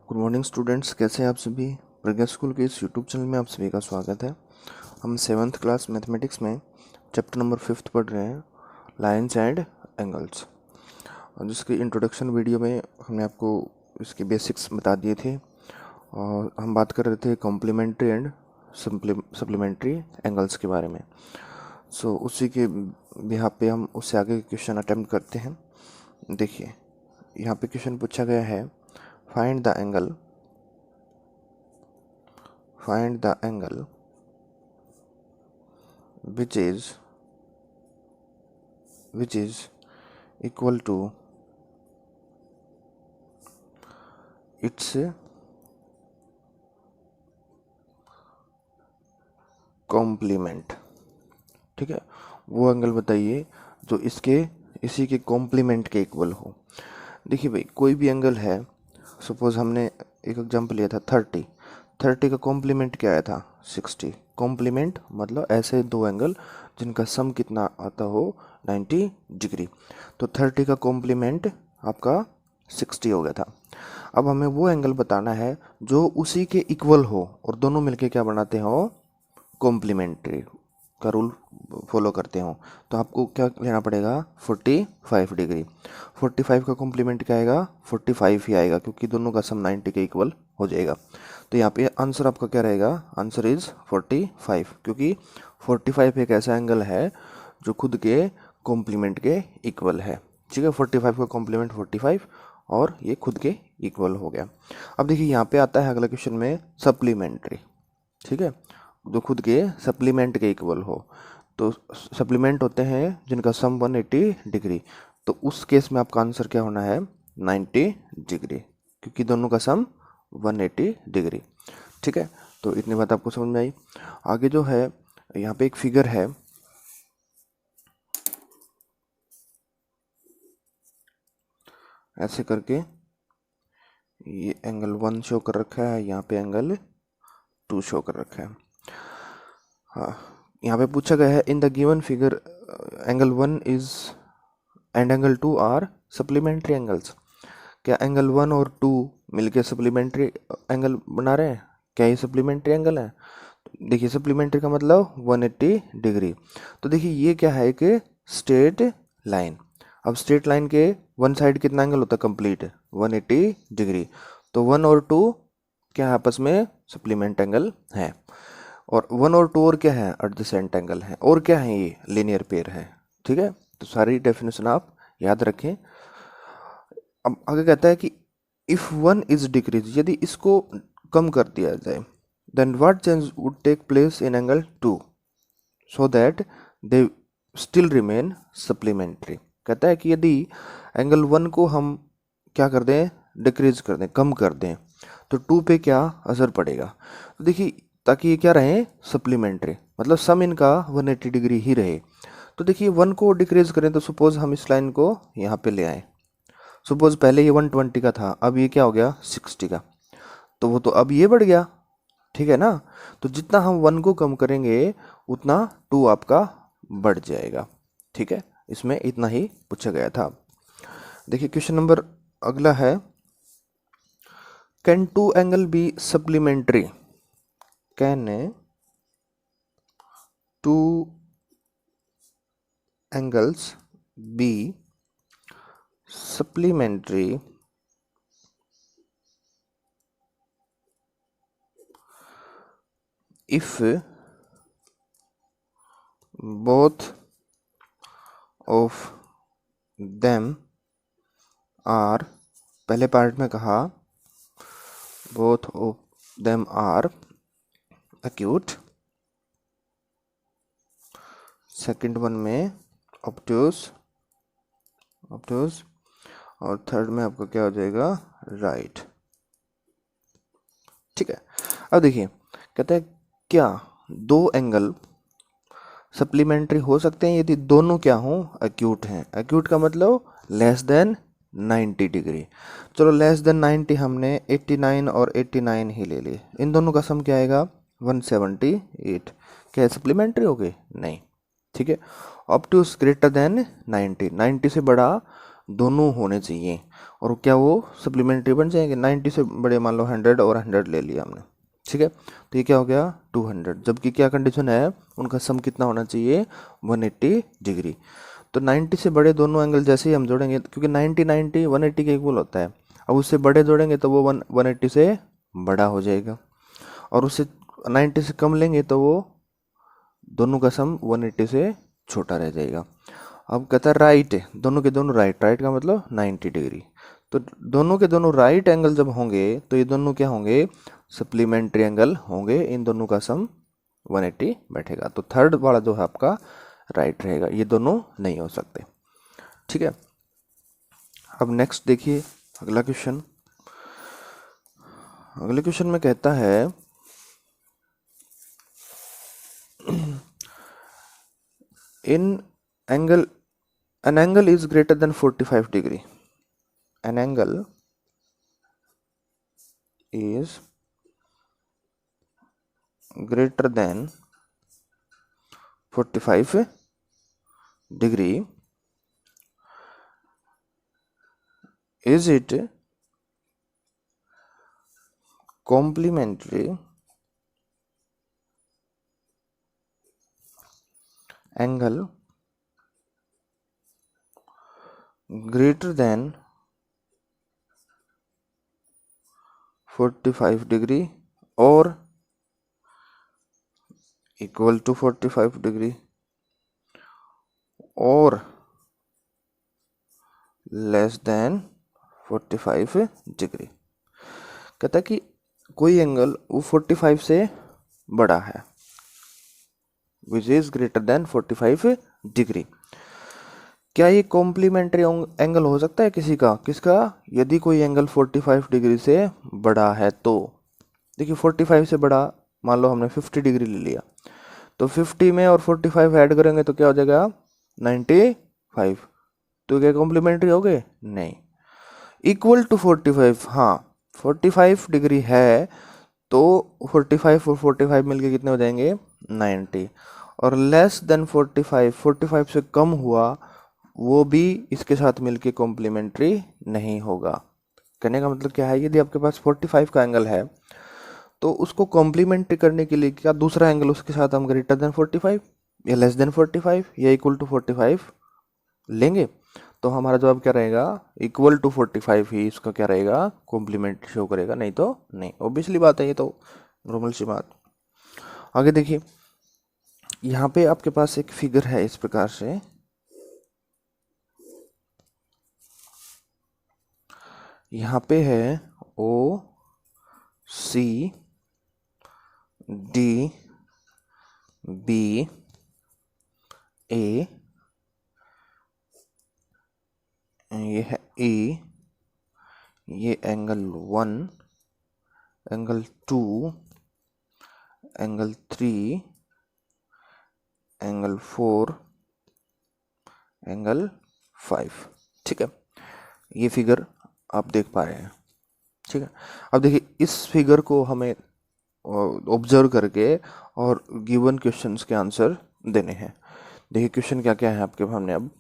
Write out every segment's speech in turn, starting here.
Good morning students, कैसे हैं आप सभी। प्रज्ञा स्कूल के इस यूट्यूब चैनल में आप सभी का स्वागत है। हम 7th क्लास मैथमेटिक्स में चैप्टर नंबर 5 पढ़ रहे हैं, लाइन्स एंड एंगल्स। और जिसकी इंट्रोडक्शन वीडियो में हमने आपको इसके बेसिक्स बता दिए थे और हम बात कर रहे थे कॉम्प्लीमेंट्री एंड सप्लीमेंट्री एंगल्स के बारे में। उसी के बिहाफ पे हम उससे आगे क्वेश्चन अटेम्प्ट करते हैं। देखिए, यहाँ पे क्वेश्चन पूछा गया है, find the angle which is equal to its complement. ठीक है, वो एंगल बताइए जो इसी के कॉम्प्लीमेंट के इक्वल हो। देखिए भाई, कोई भी एंगल है, सपोज हमने एक एग्जांपल लिया था 30 का कॉम्प्लीमेंट क्या आया था 60। कॉम्प्लीमेंट मतलब ऐसे दो एंगल जिनका सम कितना आता हो 90 डिग्री। तो 30 का कॉम्प्लीमेंट आपका 60 हो गया था। अब हमें वो एंगल बताना है जो उसी के इक्वल हो और दोनों मिलके क्या बनाते हो, कॉम्प्लीमेंट्री का रूल फॉलो करते हो। तो आपको क्या लेना पड़ेगा, 45 डिग्री। 45 का कॉम्प्लीमेंट क्या आएगा, 45 ही आएगा, क्योंकि दोनों का सम 90 के इक्वल हो जाएगा। तो यहाँ पे आंसर आपका क्या रहेगा, आंसर इज 45, क्योंकि 45 एक ऐसा एंगल है जो खुद के कॉम्प्लीमेंट के इक्वल है। ठीक है, 45 का कॉम्प्लीमेंट 45 और ये खुद के इक्वल हो गया। अब देखिए, यहाँ पे आता है अगला क्वेश्चन में सप्लीमेंट्री। ठीक है, जो खुद के सप्लीमेंट के इक्वल हो। तो सप्लीमेंट होते हैं जिनका सम 180 डिग्री। तो उस केस में आपका आंसर क्या होना है, 90 डिग्री, क्योंकि दोनों का सम 180 डिग्री। ठीक है, तो इतनी बात आपको समझ में आई। आगे जो है, यहाँ पे एक फिगर है, ऐसे करके ये एंगल 1 शो कर रखा है, यहाँ पे एंगल 2 शो कर रखा है। हाँ, यहाँ पे पूछा गया है, in the given figure angle 1 is and angle 2 are supplementary angles. क्या एंगल 1 और 2 मिलके सप्लीमेंट्री एंगल बना रहे हैं, क्या ये सप्लीमेंट्री एंगल है। देखिए, सप्लीमेंट्री का मतलब 180 डिग्री। तो देखिए, ये क्या है, एक स्ट्रेट लाइन। अब स्ट्रेट लाइन के वन साइड कितना एंगल होता है, कंप्लीट 180 डिग्री। तो 1 और 2 क्या है, आपस में सप्लीमेंट एंगल है। और 1 और 2 और क्या है, एडजेसेंट एंगल है। और क्या है, ये लीनियर पेयर है। ठीक है, तो सारी डेफिनेशन आप याद रखें। अब आगे कहता है कि इफ 1 इज डिक्रीज, यदि इसको कम कर दिया जाए, then what change would take place in angle 2 so that they still remain supplementary. कहता है कि यदि एंगल 1 को हम क्या कर दें, डिक्रीज कर दें, कम कर दें, तो 2 पे क्या असर पड़ेगा। तो देखिए, ताकि ये क्या रहे, सप्लीमेंट्री, मतलब सम इनका 180 डिग्री ही रहे। तो देखिए, 1 को डिक्रीज करें तो सपोज हम इस लाइन को यहाँ पे ले आए। सपोज पहले ये 120 का था, अब ये क्या हो गया 60 का, तो वो तो अब ये बढ़ गया। ठीक है ना, तो जितना हम 1 को कम करेंगे उतना 2 आपका बढ़ जाएगा। ठीक है, इसमें इतना ही पूछा गया था। देखिए, क्वेश्चन नंबर अगला है, can 2 angle be supplementary. Can 2 angles be supplementary if both of them are, पहले पार्ट में कहा both of them are acute, second one में obtuse, और थर्ड में आपका क्या हो जाएगा, राइट। ठीक है, अब देखिए, कहते हैं क्या 2 एंगल सप्लीमेंट्री हो सकते हैं यदि दोनों क्या हों, एक्यूट हैं। एक्यूट का मतलब लेस देन 90 डिग्री। चलो, लेस देन 90 हमने 89 और 89 ही ले लिए, इन दोनों का सम क्या आएगा 178। क्या सप्लीमेंट्री हो गए, नहीं। ठीक है, ऑब्ट्यूज ग्रेटर देन 90, 90 से बड़ा दोनों होने चाहिए, और क्या वो सप्लीमेंट्री बन जाएंगे। 90 से बड़े मान लो 100 और 100 ले लिया हमने, ठीक है, तो ये क्या हो गया 200, जबकि क्या कंडीशन है, उनका सम कितना होना चाहिए 180 डिग्री। तो 90 से बड़े दोनों एंगल जैसे ही हम जोड़ेंगे, क्योंकि 90 90 180 के इक्वल होता है, अब उससे बड़े जोड़ेंगे तो वो 180 से बड़ा हो जाएगा, और उससे 90 से कम लेंगे तो वो दोनों का सम 180 से छोटा रह जाएगा। अब कहता है राइट है, दोनों के दोनों राइट, राइट का मतलब 90 डिग्री, तो दोनों के दोनों राइट एंगल जब होंगे तो ये दोनों क्या होंगे, सप्लीमेंट्री एंगल होंगे, इन दोनों का सम 180 बैठेगा, तो थर्ड वाला जो है आपका राइट रहेगा, ये दोनों नहीं हो सकते, ठीक है। अब नेक्स्ट देखिए अगला क्वेश्चन। अगले क्वेश्चन में कहता है इन angle an angle is greater than 45 degree, an angle is greater than 45 degree, is it complementary angle greater than 45 degree or equal to 45 degree or less than 45 degree. कहता है कि कोई एंगल वो 45 से बड़ा है, which is greater than 45 degree. क्या ये कॉम्प्लीमेंट्री एंगल हो सकता है किसी का, किसका, यदि कोई एंगल 45 डिग्री से बड़ा है तो। देखिए 45 से बड़ा मान लो हमने 50 डिग्री ले लिया, तो 50 में और 45 ऐड करेंगे तो क्या हो जाएगा 95, तो क्या कॉम्प्लीमेंट्री हो गए, नहीं। इक्वल टू 45, हाँ 45 डिग्री है तो 45 और 45 मिलके कितने हो जाएंगे 90, और लेस देन 45, 45 से कम हुआ वो भी इसके साथ मिलके कॉम्प्लीमेंट्री नहीं होगा। कहने का मतलब क्या है, यदि आपके पास 45 का एंगल है तो उसको कॉम्प्लीमेंट्री करने के लिए क्या दूसरा एंगल उसके साथ हम ग्रेटर देन 45 या लेस देन 45 या इक्वल टू 45 लेंगे, तो हमारा जवाब क्या रहेगा, इक्वल टू 45 ही इसका क्या रहेगा कॉम्प्लीमेंट्री शो करेगा, नहीं तो नहीं। ऑब्वियसली बात है, ये तो नॉर्मल सी बात। आगे देखिए, यहाँ पे आपके पास एक फिगर है इस प्रकार से, यहाँ पे है ओ सी डी बी ए, ये है ए, ये angle 1, angle 2, angle 3, angle 4, angle 5, ठीक है। ये फिगर आप देख पा रहे हैं, ठीक है। अब देखिए इस फिगर को हमें ऑब्जर्व करके और गिवन क्वेश्चंस के आंसर देने हैं। देखिए क्वेश्चन क्या क्या है आपके सामने। अब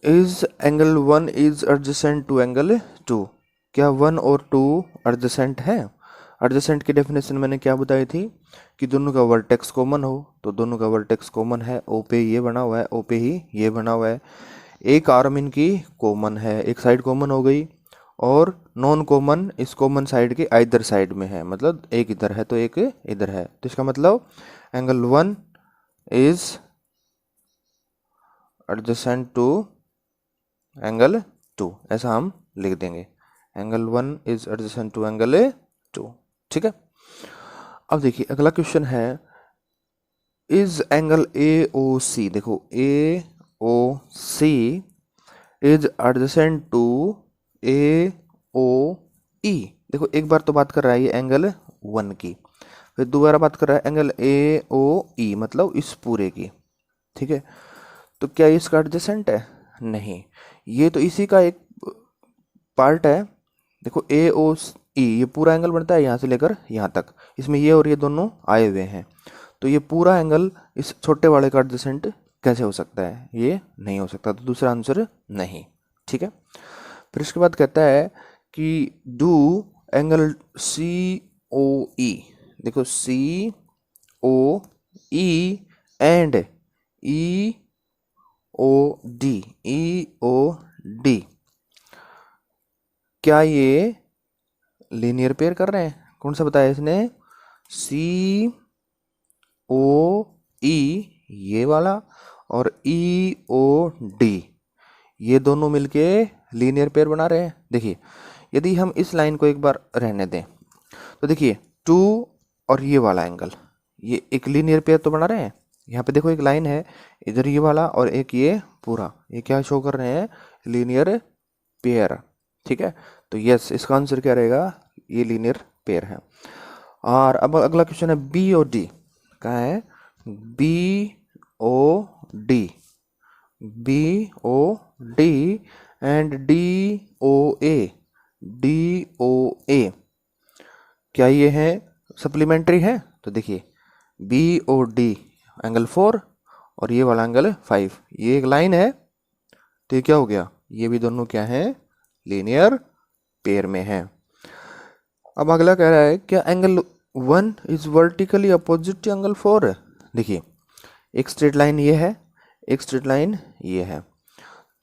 is angle 1 is adjacent to angle 2, क्या 1 और 2 एडजेसेंट है। एडजेसेंट की डेफिनेशन मैंने क्या बताई थी कि दोनों का वर्टेक्स कॉमन हो, तो दोनों का वर्टेक्स कॉमन है, ओ पे ये बना हुआ है, ओ पे ही ये बना हुआ है, एक आर्म इनकी कॉमन है, एक साइड कॉमन हो गई, और नॉन कॉमन इस कॉमन साइड के आइदर साइड में है, मतलब एक इधर है तो एक इधर है, तो इसका मतलब angle 1 is adjacent to angle 2, ऐसा हम लिख देंगे, angle 1 is adjacent to angle 2, ठीक है। अब देखिए अगला क्वेश्चन है, इज एंगल ए ओ सी, देखो ए ओ सी is adjacent to A O E. देखो एक बार तो बात कर रहा है ये एंगल 1 की, फिर दोबारा बात कर रहा है एंगल ए ओ ई, मतलब इस पूरे की, ठीक है। तो क्या इसका एडजेसेंट है, नहीं, ये तो इसी का एक पार्ट है। देखो ए ओ ई ये पूरा एंगल बनता है यहाँ से लेकर यहाँ तक, इसमें ये और ये दोनों आए हुए हैं, तो ये पूरा एंगल इस छोटे वाले का एडजेसेंट कैसे हो सकता है, ये नहीं हो सकता, तो दूसरा आंसर नहीं। ठीक है, फिर इसके बाद कहता है कि do angle C O E, देखो C O E and E O D, E O D, क्या ये लीनियर पेयर कर रहे हैं? कौन सा बताया इसने? सी ओ ई ये वाला और ई ओ डी, ये दोनों मिलके लीनियर पेयर बना रहे हैं। देखिए यदि हम इस लाइन को एक बार रहने दें तो देखिए टू और ये वाला एंगल, ये एक लीनियर पेयर तो बना रहे हैं। यहाँ पे देखो एक लाइन है, इधर ये वाला और एक ये पूरा, ये क्या शो कर रहे हैं? Linear pair. ठीक है, तो यस इसका आंसर क्या रहेगा? ये लीनियर पेयर है। और अब अगला क्वेश्चन है बी ओ डी, कहाँ है? B O D, B O D and D O A, D O A, क्या ये है सप्लीमेंट्री है? तो देखिए बी ओ डी एंगल 4 और ये वाला एंगल 5, ये एक लाइन है, तो ये क्या हो गया? ये भी दोनों क्या है? लीनियर पेयर में है। अब अगला कह रहा है क्या angle 1 is vertically opposite to angle 4? देखिए एक स्ट्रेट लाइन ये है, एक स्ट्रेट लाइन ये है,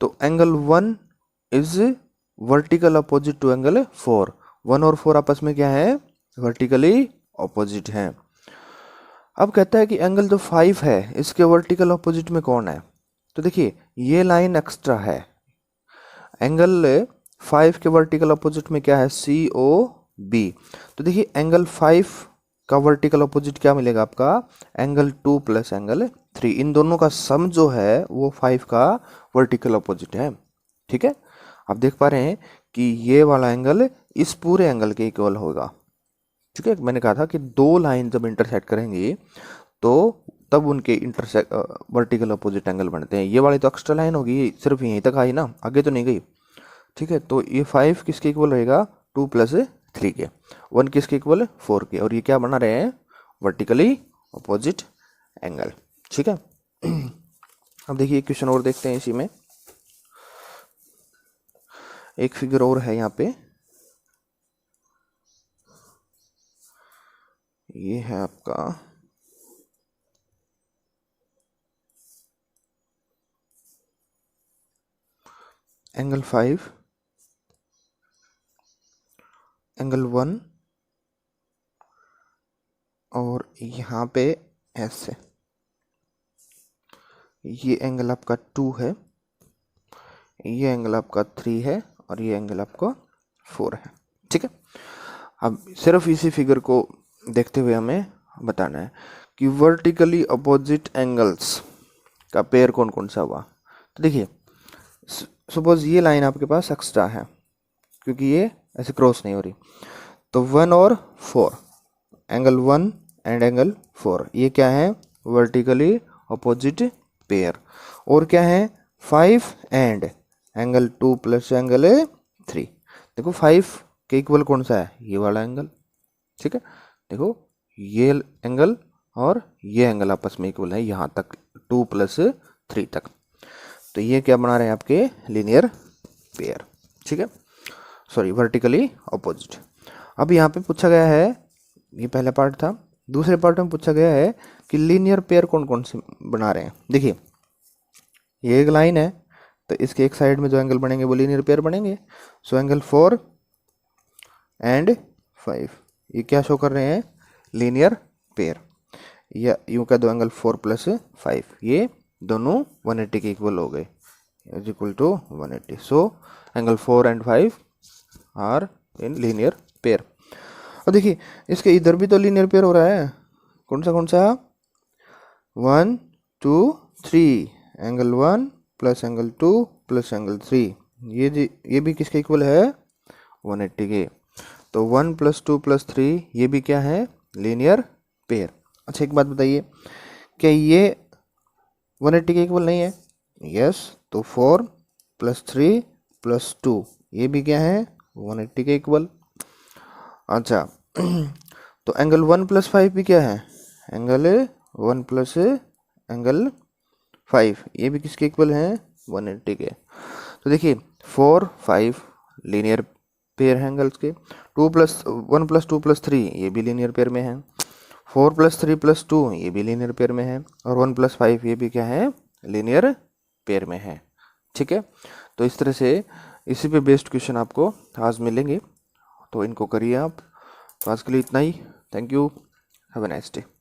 तो angle 1 is vertical opposite to angle 4। 1 और 4 आपस में क्या है? वर्टिकली ऑपोजिट है। अब कहता है कि एंगल जो 5 है इसके वर्टिकल ऑपोजिट में कौन है? तो देखिए ये लाइन एक्स्ट्रा है, एंगल 5 के वर्टिकल ऑपोजिट में क्या है? सी ओ बी। तो देखिए एंगल 5 का वर्टिकल ऑपोजिट क्या मिलेगा आपका? एंगल 2 प्लस एंगल 3, इन दोनों का सम जो है वो 5 का वर्टिकल ऑपोजिट है। ठीक है, आप देख पा रहे हैं कि ये वाला एंगल इस पूरे एंगल के इक्वल होगा। ठीक है, मैंने कहा था कि दो लाइन जब इंटरसेक्ट करेंगी तो तब उनके इंटरसेक्ट वर्टिकल अपोजिट एंगल बनते हैं। ये वाली तो एक्स्ट्रा लाइन होगी, सिर्फ यहीं तक आई ना, आगे तो नहीं गई। ठीक है, तो ये 5 किसके इक्वल रहेगा? 2 प्लस 3 के। 1 किसके इक्वल? 4 के। और ये क्या बना रहे हैं? Vertically opposite angle. ठीक है, अब देखिए एक क्वेश्चन और देखते हैं इसी में, एक फिगर और है यहाँ पे, ये है आपका एंगल 5, एंगल 1 और यहाँ पे ऐसे, ये एंगल आपका 2 है, ये एंगल आपका 3 है और ये एंगल आपका 4 है। ठीक है, अब सिर्फ इसी फिगर को देखते हुए हमें बताना है कि वर्टिकली अपोजिट एंगल्स का पेयर कौन कौन सा हुआ। तो देखिए सपोज ये लाइन आपके पास एक्स्ट्रा है क्योंकि ये ऐसे क्रॉस नहीं हो रही, तो 1 और 4, एंगल 1 एंड एंगल 4, ये क्या है? Vertically opposite pair. और क्या है? 5 एंड एंगल 2 प्लस एंगल 3। देखो 5 के इक्वल कौन सा है? ये वाला एंगल। ठीक है, देखो ये एंगल और ये एंगल आपस में इक्वल है यहाँ तक, 2 प्लस 3 तक, तो ये क्या बना रहे हैं? आपके लीनियर पेयर। ठीक है, सॉरी वर्टिकली ऑपोजिट। अब यहाँ पे पूछा गया है, ये पहला पार्ट था, दूसरे पार्ट में पूछा गया है कि लीनियर पेयर कौन कौन से बना रहे हैं। देखिए ये एक लाइन है, तो इसके एक साइड में जो एंगल बनेंगे वो लीनियर पेयर बनेंगे। सो एंगल 4 एंड 5 ये क्या शो कर रहे हैं? Linear pair. या यूं कह दो एंगल 4 प्लस 5, ये दोनों 180 के इक्वल हो गए, is equal to 180। So angle 4 and 5 are in linear pair. और देखिए इसके इधर भी तो लीनियर पेयर हो रहा है, कौन सा? 1 2 3, angle 1 plus angle 2 plus angle 3, ये भी किसके इक्वल है? 180 के। तो 1 प्लस 2 प्लस 3 ये भी क्या है? Linear pair. अच्छा एक बात बताइए, क्या ये 180 के इक्वल नहीं है? यस, तो 4 प्लस 3 प्लस 2 ये भी क्या है? 180 के इक्वल। अच्छा तो एंगल 1 प्लस 5 भी क्या है? एंगल 1 प्लस एंगल 5 ये भी किसके इक्वल हैं 180 के। तो देखिए 4 5 लीनियर पेयर हैं एंगल्स के। 2 प्लस 1 प्लस 2 प्लस 3 ये भी लीनियर पेयर में है। 4 प्लस 3 प्लस 2 ये भी लीनियर पेयर में है। और 1 प्लस 5 ये भी क्या है लीनियर पेयर में है। ठीक है, तो इस तरह से इसी पे बेस्ड क्वेश्चन आपको आज मिलेंगे, तो इनको करिए आप। तो आज के लिए इतना ही। Thank you, have a nice day.